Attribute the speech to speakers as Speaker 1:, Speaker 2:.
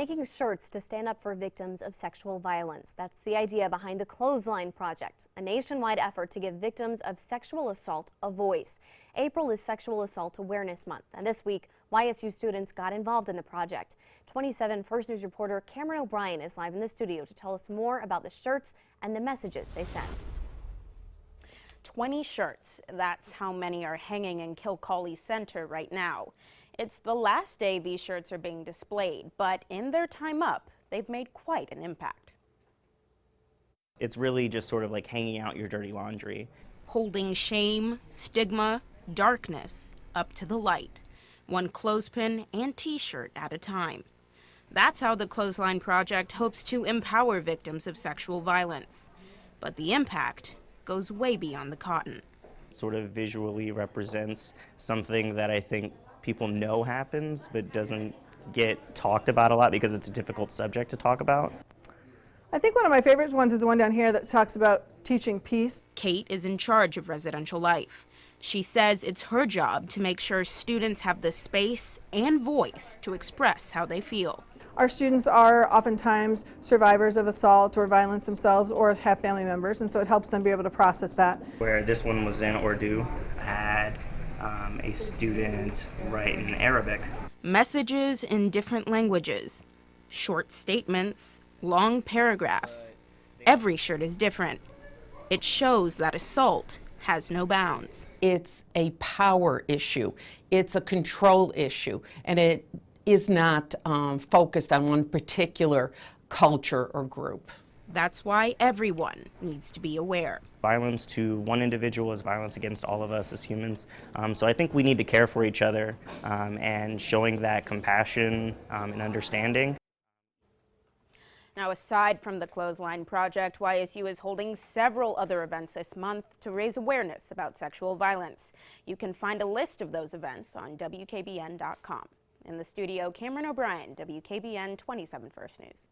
Speaker 1: making shirts to stand up for victims of sexual violence. That's the idea behind the Clothesline Project, a nationwide effort to give victims of sexual assault a voice. April is Sexual Assault Awareness Month, and this week, YSU students got involved in the project. 27 First News reporter Cameron O'Brien is live in the studio to tell us more about the shirts and the messages they send.
Speaker 2: 20 shirts. That's how many are hanging in Kilcawley Center right now. It's the last day these shirts are being displayed, but in their time up, they've made quite an impact.
Speaker 3: It's really just sort of like hanging out your dirty laundry.
Speaker 2: Holding shame, stigma, darkness up to the light. One clothespin and t-shirt at a time. That's how the Clothesline Project hopes to empower victims of sexual violence. But the impact goes way beyond the cotton.
Speaker 3: It sort of visually represents something that I think people know happens but doesn't get talked about a lot because it's a difficult subject to talk about.
Speaker 4: I think one of my favorite ones is the one down here that talks about teaching peace.
Speaker 2: Kate is in charge of residential life. She says it's her job to make sure students have the space and voice to express how they feel.
Speaker 4: Our students are oftentimes survivors of assault or violence themselves or have family members, and so it helps them be able to process that.
Speaker 3: Where this one was in Urdu, I had a student write in Arabic.
Speaker 2: Messages in different languages, short statements, long paragraphs. Every shirt is different. It shows that assault has no bounds.
Speaker 5: It's a power issue. It's a control issue, and it is not focused on one particular culture or group.
Speaker 2: That's why everyone needs to be aware.
Speaker 3: Violence to one individual is violence against all of us as humans. So I think we need to care for each other and showing that compassion and understanding.
Speaker 2: Now, aside from the Clothesline Project, YSU is holding several other events this month to raise awareness about sexual violence. You can find a list of those events on WKBN.com. In the studio, Cameron O'Brien, WKBN 27 First News.